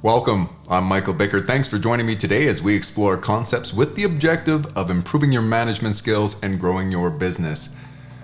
Welcome, I'm Michael Bickert. Thanks for joining me today as we explore concepts with the objective of improving your management skills and growing your business.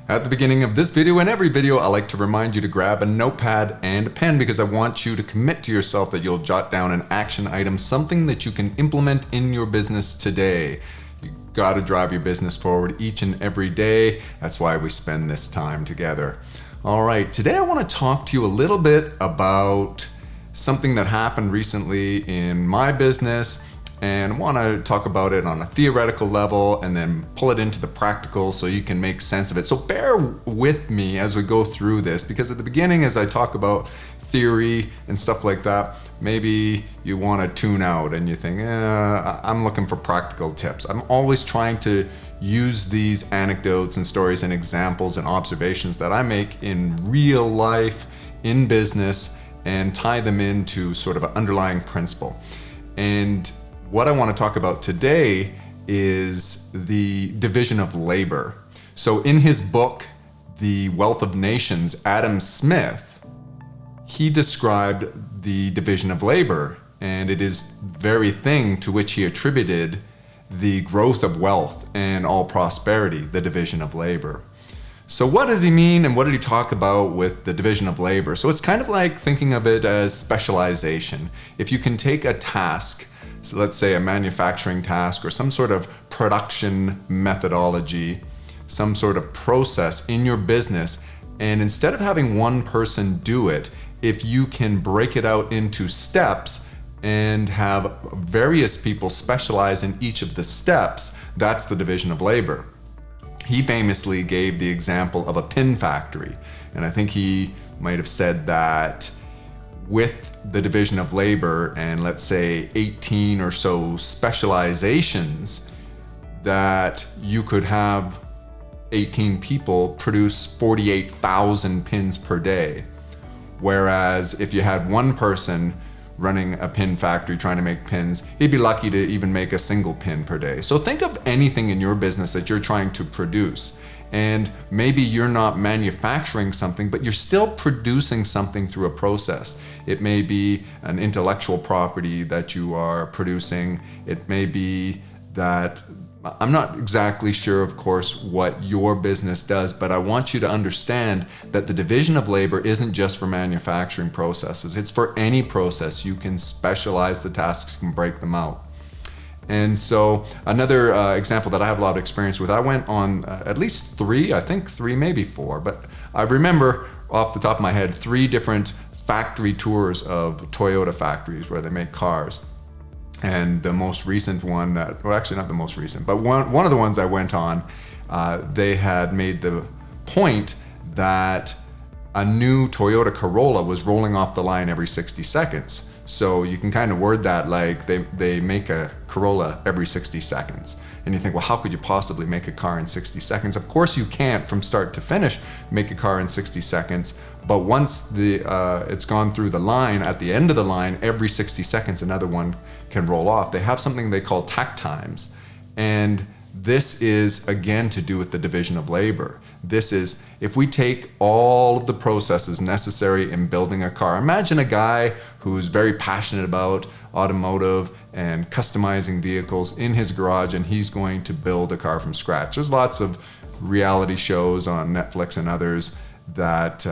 At the beginning of this video and every video, I like to remind you to grab a notepad and a pen because I want you to commit to yourself that you'll jot down an action item, something that you can implement in your business today. You gotta drive your business forward each and every day. That's why we spend this time together. All right, today I want to talk to you a little bit about something that happened recently in my business, and I want to talk about it on a theoretical level and then pull it into the practical so you can make sense of it. So bear with me as we go through this, because at the beginning, as I talk about theory and stuff like that, maybe you want to tune out and you think, I'm looking for practical tips. I'm always trying to use these anecdotes and stories and examples and observations that I make in real life, in business, and tie them into sort of an underlying principle. And what I want to talk about today is the division of labor. So in his book, The Wealth of Nations, Adam Smith, he described the division of labor, and it is the very thing to which he attributed the growth of wealth and all prosperity, the division of labor. So what does he mean, and what did he talk about with the division of labor? So it's kind of like thinking of it as specialization. If you can take a task, so let's say a manufacturing task or some sort of production methodology, some sort of process in your business, and instead of having one person do it, if you can break it out into steps and have various people specialize in each of the steps, that's the division of labor. He famously gave the example of a pin factory, and I think he might have said that with the division of labor and let's say 18 or so specializations, that you could have 18 people produce 48,000 pins per day. Whereas if you had one person running a pin factory trying to make pins, he'd be lucky to even make a single pin per day. So think of anything in your business that you're trying to produce, and maybe you're not manufacturing something, but you're still producing something through a process. It may be an intellectual property that you are producing. It may be that, I'm not exactly sure, of course, what your business does, but I want you to understand that the division of labor isn't just for manufacturing processes. It's for any process. You can specialize the tasks, you can break them out. And so another example that I have a lot of experience with, I went on at least three, maybe four, but I remember off the top of my head, 3 different factory tours of Toyota factories where they make cars. And the most recent one actually not the most recent, but one of the ones I went on, they had made the point that a new Toyota Corolla was rolling off the line every 60 seconds. So you can kind of word that like they make a Corolla every 60 seconds. And you think, well, how could you possibly make a car in 60 seconds? Of course you can't from start to finish make a car in 60 seconds. But once it's gone through the line, at the end of the line, every 60 seconds, another one can roll off. They have something they call Tack Times. And this is, again, to do with the division of labor. This is, if we take all of the processes necessary in building a car, imagine a guy who's very passionate about automotive and customizing vehicles in his garage, and he's going to build a car from scratch. There's lots of reality shows on Netflix and others that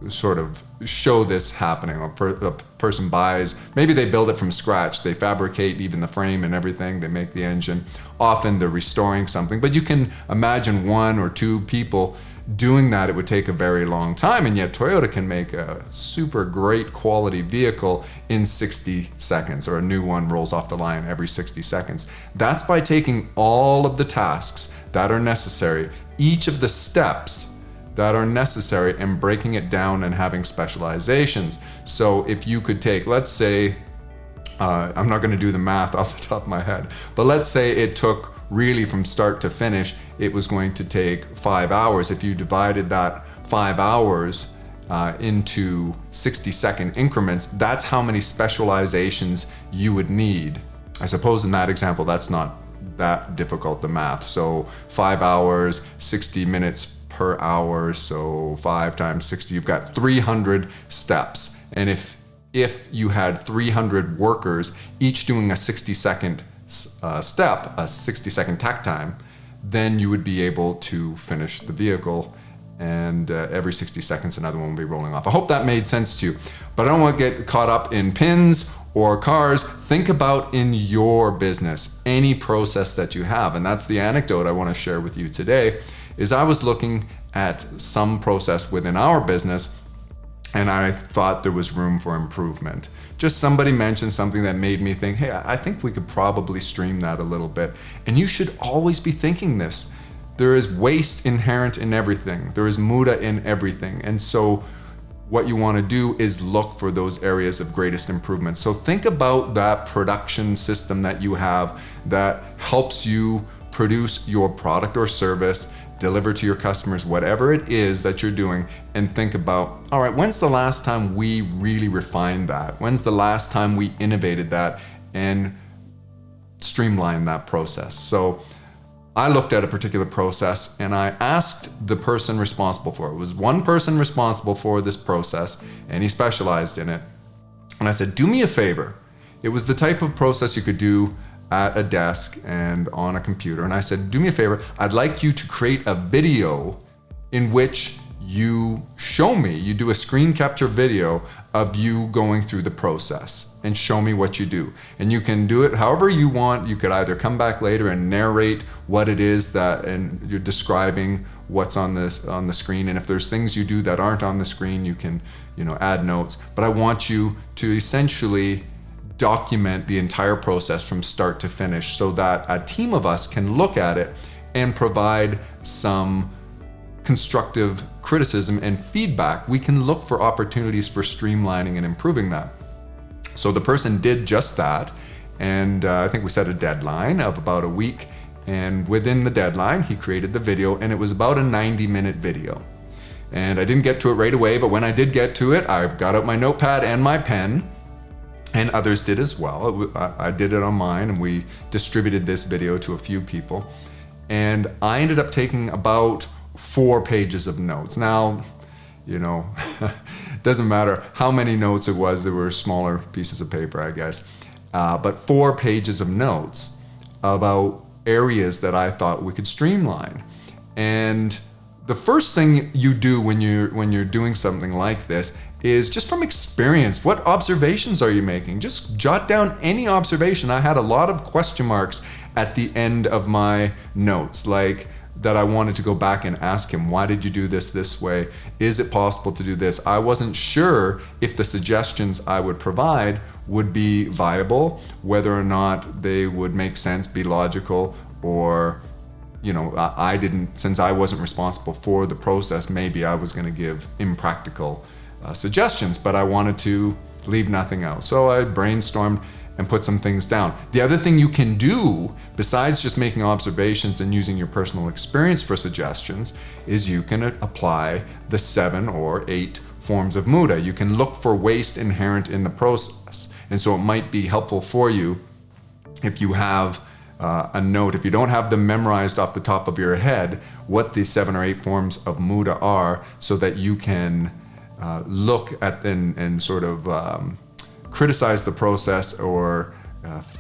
sort of show this happening. A person buys, maybe they build it from scratch, they fabricate even the frame and everything, they make the engine. Often they're restoring something, but you can imagine 1 or 2 people doing that. It would take a very long time, and yet Toyota can make a super great quality vehicle in 60 seconds, or a new one rolls off the line every 60 seconds. That's by taking all of the tasks that are necessary, each of the steps that are necessary, and breaking it down and having specializations. So if you could take, let's say, I'm not going to do the math off the top of my head, but let's say it took really from start to finish, it was going to take 5 hours. If you divided that 5 hours into 60-second increments, that's how many specializations you would need. I suppose in that example, that's not that difficult, the math. So 5 hours, 60 minutes per hour, so 5 times 60, you've got 300 steps. And if if you had 300 workers, each doing a 60-second step, a 60-second tack time, then you would be able to finish the vehicle, and every 60 seconds another one will be rolling off. I hope that made sense to you, but I don't want to get caught up in pins or cars. Think about in your business, any process that you have. And that's the anecdote I want to share with you today, is I was looking at some process within our business and I thought there was room for improvement. Just somebody mentioned something that made me think, hey, I think we could probably stream that a little bit. And you should always be thinking this. There is waste inherent in everything. There is muda in everything. And so what you want to do is look for those areas of greatest improvement. So think about that production system that you have that helps you produce your product or service, deliver to your customers, whatever it is that you're doing, and think about, all right, when's the last time we really refined that? When's the last time we innovated that and streamlined that process? So I looked at a particular process and I asked the person responsible for it. It was one person responsible for this process and he specialized in it. And I said, do me a favor. It was the type of process you could do at a desk and on a computer. And I said, do me a favor. I'd like you to create a video in which you show me, you do a screen capture video of you going through the process and show me what you do. And you can do it however you want. You could either come back later and narrate what it is that, and you're describing what's on the screen. And if there's things you do that aren't on the screen, you can, add notes. But I want you to essentially document the entire process from start to finish so that a team of us can look at it and provide some constructive criticism and feedback. We can look for opportunities for streamlining and improving that. So the person did just that, and I think we set a deadline of about a week, and within the deadline he created the video, and it was about a 90-minute video. And I didn't get to it right away, but when I did get to it, I got out my notepad and my pen, and others did as well. I did it on mine, and we distributed this video to a few people, and I ended up taking about 4 pages of notes. Now, doesn't matter how many notes it was, there were smaller pieces of paper, I guess. But 4 pages of notes about areas that I thought we could streamline. And the first thing you do when you're doing something like this is just from experience, what observations are you making? Just jot down any observation. I had a lot of question marks at the end of my notes, like that I wanted to go back and ask him, why did you do this way? Is it possible to do this? I wasn't sure if the suggestions I would provide would be viable, whether or not they would make sense, be logical, or I didn't, since I wasn't responsible for the process, maybe I was going to give impractical suggestions, but I wanted to leave nothing out. So I brainstormed and put some things down. The other thing you can do, besides just making observations and using your personal experience for suggestions, is you can apply the 7 or 8 forms of muda. You can look for waste inherent in the process. And so it might be helpful for you if you have a note, if you don't have them memorized off the top of your head, what the 7 or 8 forms of muda are, so that you can look at and sort of criticize the process or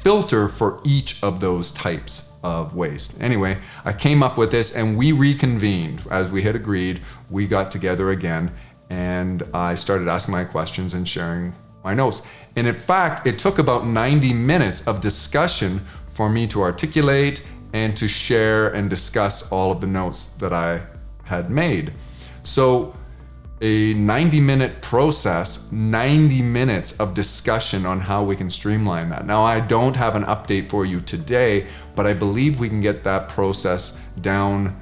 filter for each of those types of waste. Anyway, I came up with this and we reconvened. As we had agreed, we got together again and I started asking my questions and sharing my notes. And in fact, it took about 90 minutes of discussion for me to articulate and to share and discuss all of the notes that I had made. So a 90-minute process, 90 minutes of discussion on how we can streamline that. Now, I don't have an update for you today, but I believe we can get that process down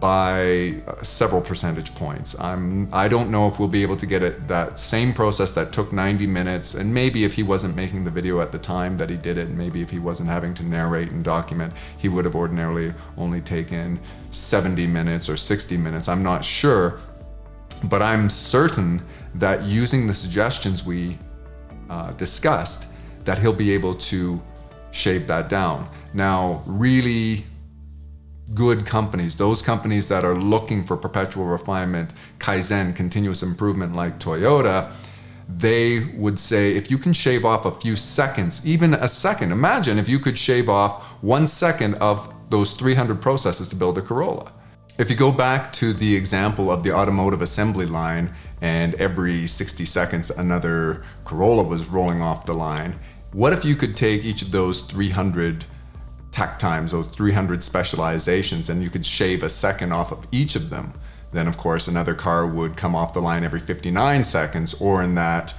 by several percentage points. I don't know if we'll be able to get it, that same process that took 90 minutes, and maybe if he wasn't making the video at the time that he did it, maybe if he wasn't having to narrate and document, he would have ordinarily only taken 70 minutes or 60 minutes. I'm not sure. But I'm certain that using the suggestions we discussed, that he'll be able to shave that down. Now, really good companies, those companies that are looking for perpetual refinement, Kaizen, continuous improvement like Toyota, they would say if you can shave off a few seconds, even a second, imagine if you could shave off 1 second of those 300 processes to build a Corolla. If you go back to the example of the automotive assembly line, and every 60 seconds another Corolla was rolling off the line, what if you could take each of those 300 Tack Times, those 300 specializations, and you could shave a second off of each of them? Then of course another car would come off the line every 59 seconds, or in that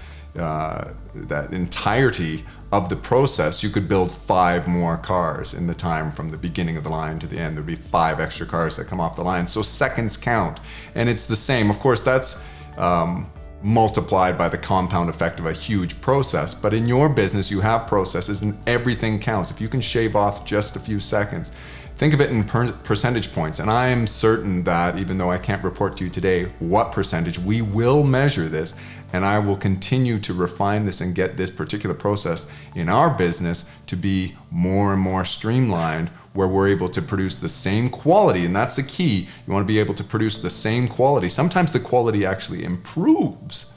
entirety of the process, you could build 5 more cars in the time from the beginning of the line to the end. There'd be 5 extra cars that come off the line. So seconds count, and it's the same. Of course, that's multiplied by the compound effect of a huge process. But in your business, you have processes and everything counts. If you can shave off just a few seconds, think of it in percentage points. And I am certain that even though I can't report to you today what percentage, we will measure this, and I will continue to refine this and get this particular process in our business to be more and more streamlined, where we're able to produce the same quality. And that's the key. You want to be able to produce the same quality. Sometimes the quality actually improves,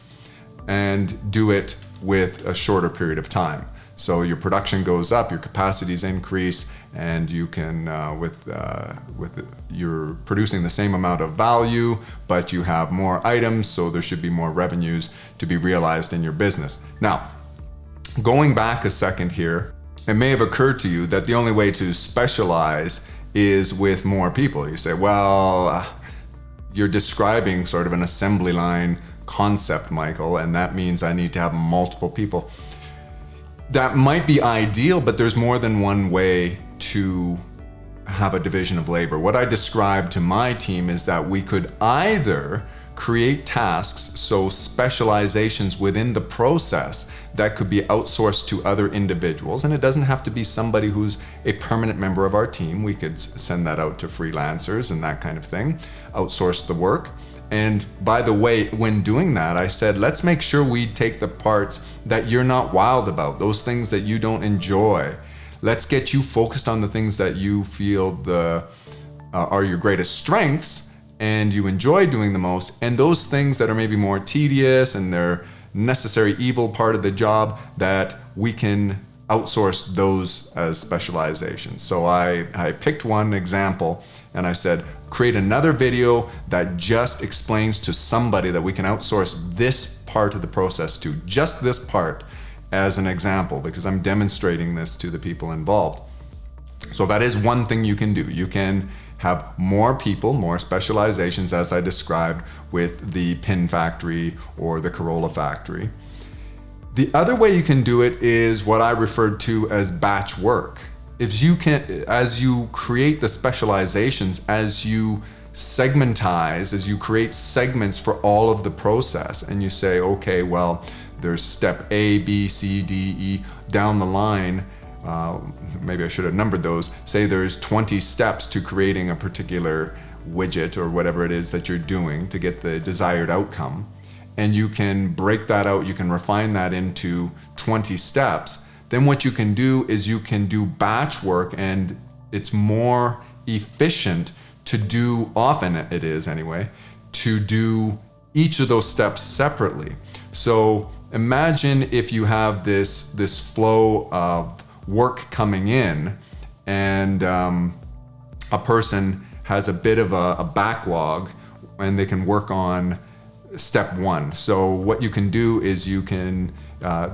and do it with a shorter period of time. So your production goes up, your capacities increase, and you can, you're producing the same amount of value, but you have more items, so there should be more revenues to be realized in your business. Now, going back a second here, it may have occurred to you that the only way to specialize is with more people. You say, well, you're describing sort of an assembly line concept, Michael, and that means I need to have multiple people. That might be ideal, but there's more than one way to have a division of labor. What I described to my team is that we could either create tasks, so specializations within the process that could be outsourced to other individuals, and it doesn't have to be somebody who's a permanent member of our team. We could send that out to freelancers and that kind of thing, outsource the work. And by the way, when doing that, I said, let's make sure we take the parts that you're not wild about, those things that you don't enjoy. Let's get you focused on the things that you feel are your greatest strengths and you enjoy doing the most. And those things that are maybe more tedious and they're necessary evil part of the job, that we can outsource those as specializations. So I picked one example and I said, create another video that just explains to somebody that we can outsource this part of the process to, just this part as an example, because I'm demonstrating this to the people involved. So that is one thing you can do. You can have more people, more specializations, as I described with the pin factory or the Corolla factory. The other way you can do it is what I referred to as batch work. If you can, as you create the specializations, as you segmentize, as you create segments for all of the process, and you say, okay, well, there's step A, B, C, D, E, down the line, maybe I should have numbered those, say there's 20 steps to creating a particular widget or whatever it is that you're doing to get the desired outcome, and you can break that out, you can refine that into 20 steps, then what you can do is you can do batch work, and it's more efficient to do, often it is anyway, to do each of those steps separately. So imagine if you have this flow of work coming in, and a person has a bit of a backlog and they can work on step 1. So what you can do is you can,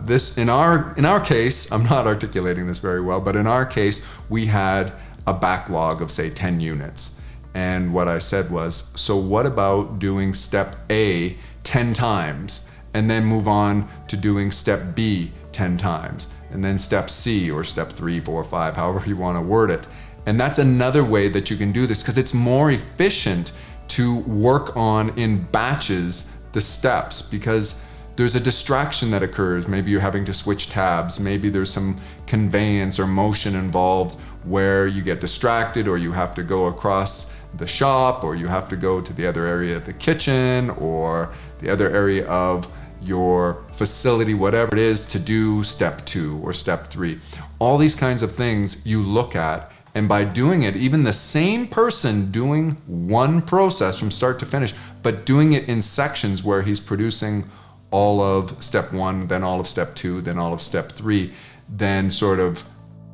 this in our case, I'm not articulating this very well, but in our case, we had a backlog of say 10 units. And what I said was, so what about doing step A 10 times and then move on to doing step B 10 times and then step C or step 3, 4, 5, however you want to word it. And that's another way that you can do this, because it's more efficient to work on in batches the steps, because there's a distraction that occurs. Maybe you're having to switch tabs, maybe there's some conveyance or motion involved where you get distracted, or you have to go across the shop, or you have to go to the other area of the kitchen or the other area of your facility, whatever it is, to do step 2 or step 3. All these kinds of things you look at, and by doing it, even the same person doing one process from start to finish, but doing it in sections where he's producing all of step 1, then all of step 2, then all of step 3, then sort of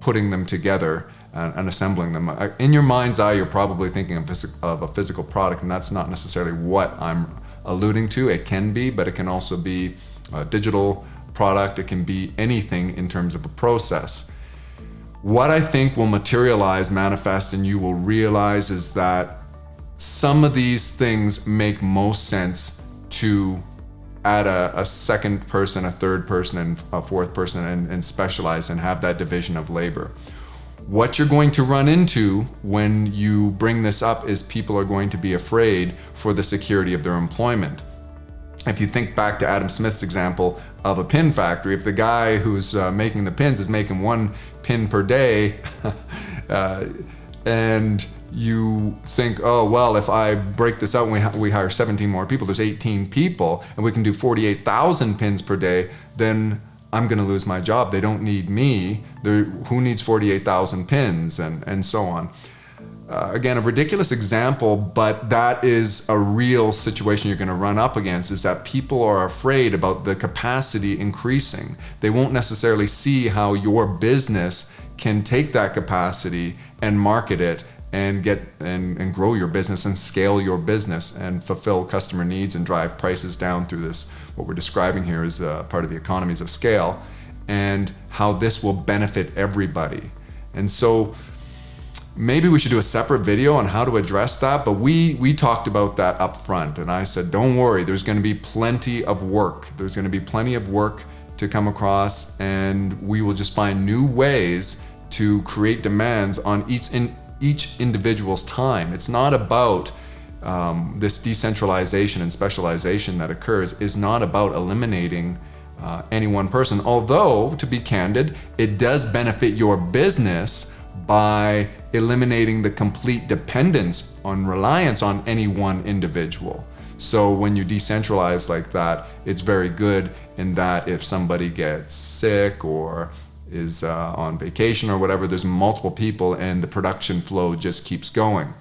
putting them together and assembling them. In your mind's eye, you're probably thinking of a physical product, and that's not necessarily what I'm alluding to. It can be, but it can also be a digital product. It can be anything in terms of a process. What I think will materialize, manifest, and you will realize is that some of these things make most sense to add a second person, a third person, and a fourth person, and specialize and have that division of labor. What you're going to run into when you bring this up is people are going to be afraid for the security of their employment. If you think back to Adam Smith's example of a pin factory, if the guy who's making the pins is making 1 pin per day, and you think, oh, well, if I break this out and we hire 17 more people, there's 18 people, and we can do 48,000 pins per day, then I'm going to lose my job. They don't need me. Who needs 48,000 pins, and so on. Again, a ridiculous example, but that is a real situation you're going to run up against, is that people are afraid about the capacity increasing. They won't necessarily see how your business can take that capacity and market it and get and grow your business and scale your business and fulfill customer needs and drive prices down through this. What we're describing here is part of the economies of scale, and how this will benefit everybody. And so maybe we should do a separate video on how to address that, but we talked about that up front, and I said, don't worry, there's going to be plenty of work. There's going to be plenty of work to come across, and we will just find new ways to create demands on each individual's time. It's not about this decentralization and specialization that occurs is not about eliminating any one person, although, to be candid, it does benefit your business by eliminating the complete dependence on reliance on any one individual. So when you decentralize like that, it's very good in that if somebody gets sick or is on vacation or whatever, there's multiple people and the production flow just keeps going.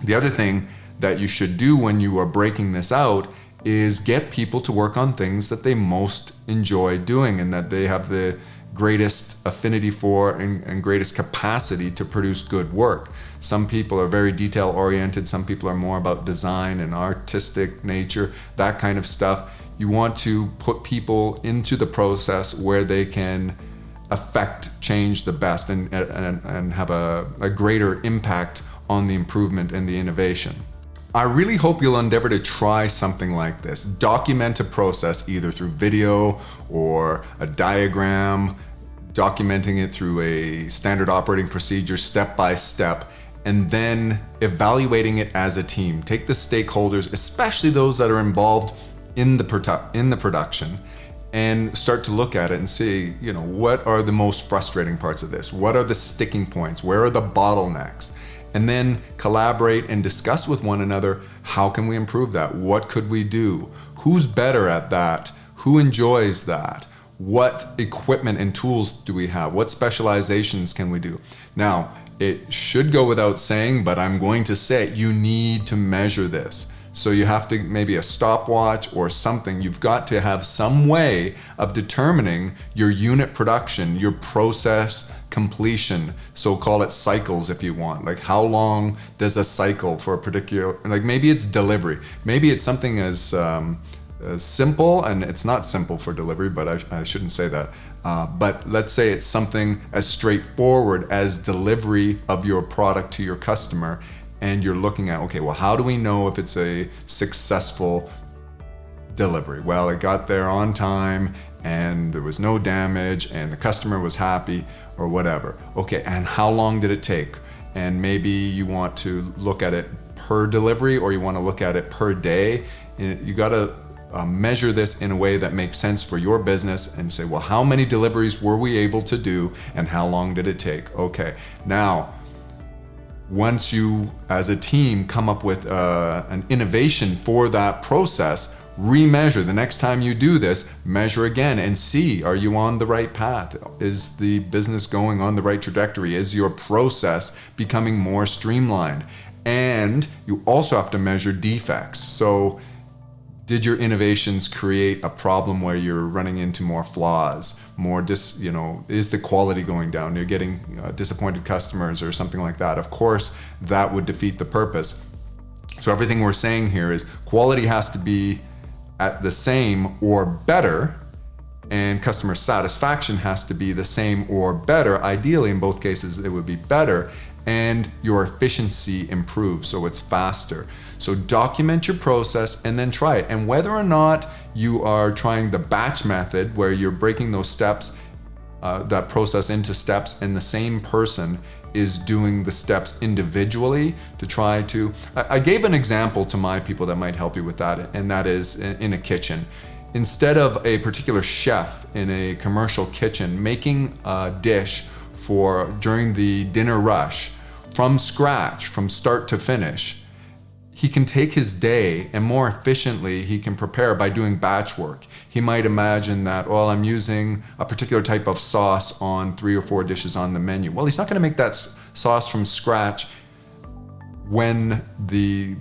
The other thing that you should do when you are breaking this out is get people to work on things that they most enjoy doing and that they have the greatest affinity for and greatest capacity to produce good work. Some people are very detail oriented, some people are more about design and artistic nature, that kind of stuff. You want to put people into the process where they can affect change the best and have a greater impact on the improvement and the innovation. I really hope you'll endeavor to try something like this. Document a process either through video or a diagram, documenting it through a standard operating procedure step by step, and then evaluating it as a team. Take the stakeholders, especially those that are involved in the production, and start to look at it and see, what are the most frustrating parts of this? What are the sticking points? Where are the bottlenecks? And then collaborate and discuss with one another, how can we improve that? What could we do? Who's better at that? Who enjoys that? What equipment and tools do we have? What specializations can we do? Now, it should go without saying, but I'm going to say you need to measure this. So you have to, maybe a stopwatch or something. You've got to have some way of determining your unit production, your process completion. So call it cycles if you want. Like, how long does a cycle for a particular, like maybe it's delivery. Maybe it's something as simple, and it's not simple for delivery, but I shouldn't say that. But let's say it's something as straightforward as delivery of your product to your customer. And you're looking at, okay, well, how do we know if it's a successful delivery? Well, it got there on time and there was no damage and the customer was happy or whatever. Okay, and how long did it take? And maybe you want to look at it per delivery or you want to look at it per day. You got to measure this in a way that makes sense for your business and say, well, how many deliveries were we able to do and how long did it take? Okay, now, once you, as a team, come up with an innovation for that process, remeasure. The next time you do this, measure again and see, are you on the right path? Is the business going on the right trajectory? Is your process becoming more streamlined? And you also have to measure defects. So Did your innovations create a problem where you're running into more flaws, is the quality going down? You're getting disappointed customers or something like that. Of course, that would defeat the purpose. So everything we're saying here is quality has to be at the same or better, and customer satisfaction has to be the same or better. Ideally, in both cases, it would be better, and your efficiency improves, so it's faster. So document your process and then try it. And whether or not you are trying the batch method, where you're breaking those steps, that process into steps, and the same person is doing the steps individually to try to, I gave an example to my people that might help you with that, and that is in a kitchen. Instead of a particular chef in a commercial kitchen making a dish during the dinner rush from scratch, from start to finish, he can take his day and more efficiently he can prepare by doing batch work. He might imagine that, well, I'm using a particular type of sauce on 3 or 4 dishes on the menu. Well, he's not going to make that sauce from scratch when the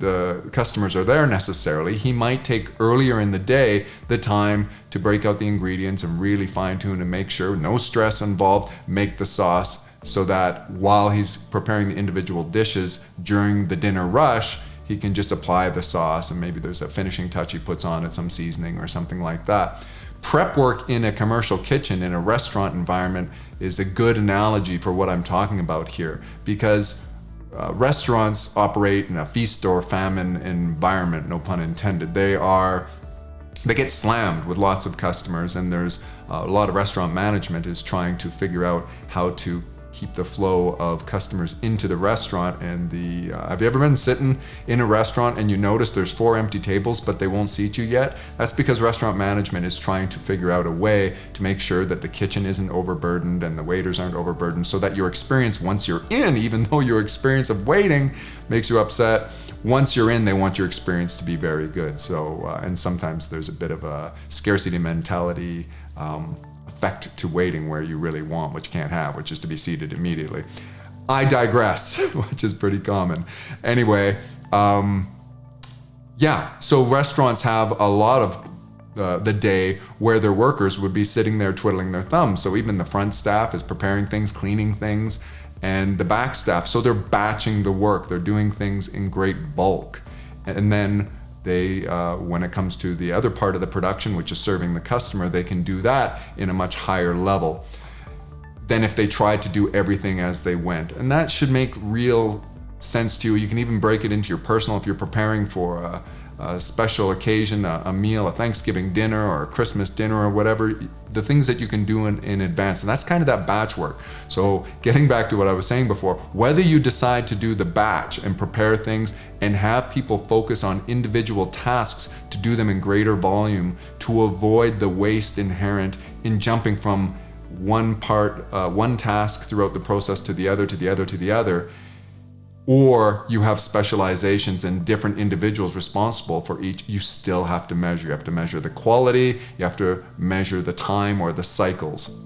customers are there necessarily. He might take earlier in the day the time to break out the ingredients and really fine tune and make sure, no stress involved, make the sauce, so that while he's preparing the individual dishes during the dinner rush, he can just apply the sauce, and maybe there's a finishing touch he puts on it, some seasoning or something like that. Prep work in a commercial kitchen, in a restaurant environment, is a good analogy for what I'm talking about here, because restaurants operate in a feast or famine environment, no pun intended. They get slammed with lots of customers, and there's a lot of restaurant management is trying to figure out how to keep the flow of customers into the restaurant. And have you ever been sitting in a restaurant and you notice there's 4 empty tables but they won't seat you yet? That's because restaurant management is trying to figure out a way to make sure that the kitchen isn't overburdened and the waiters aren't overburdened, so that your experience once you're in, even though your experience of waiting makes you upset, once you're in, they want your experience to be very good. So and sometimes there's a bit of a scarcity mentality effect to waiting, where you really want what you can't have, which is to be seated immediately. I digress, which is pretty common. Anyway, so restaurants have a lot of the day where their workers would be sitting there twiddling their thumbs. So even the front staff is preparing things, cleaning things, and the back staff, so they're batching the work. They're doing things in great bulk. And then they, when it comes to the other part of the production, which is serving the customer, they can do that in a much higher level than if they tried to do everything as they went. And that should make real sense to you. You can even break it into your personal, if you're preparing for a special occasion, a meal, a Thanksgiving dinner or a Christmas dinner or whatever, the things that you can do in advance. And that's kind of that batch work. So getting back to what I was saying before, whether you decide to do the batch and prepare things and have people focus on individual tasks to do them in greater volume to avoid the waste inherent in jumping from one task throughout the process to the other, to the other, to the other, or you have specializations and different individuals responsible for each, you still have to measure. You have to measure the quality, you have to measure the time or the cycles.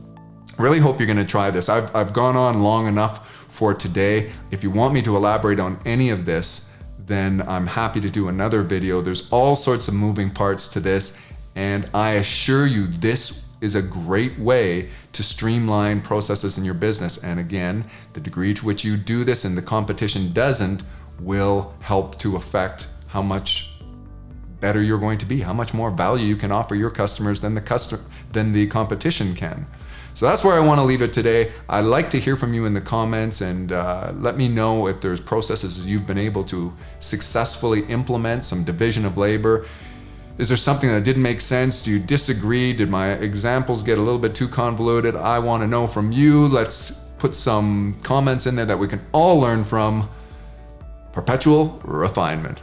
I really hope you're going to try this. I've gone on long enough for today. If you want me to elaborate on any of this, then I'm happy to do another video. There's all sorts of moving parts to this, and I assure you this is a great way to streamline processes in your business. And again, the degree to which you do this and the competition doesn't will help to affect how much better you're going to be, how much more value you can offer your customers than the competition can. So that's where I want to leave it today. I'd like to hear from you in the comments, and let me know if there's processes you've been able to successfully implement, some division of labor. Is there something that didn't make sense? Do you disagree? Did my examples get a little bit too convoluted? I want to know from you. Let's put some comments in there that we can all learn from. Perpetual refinement.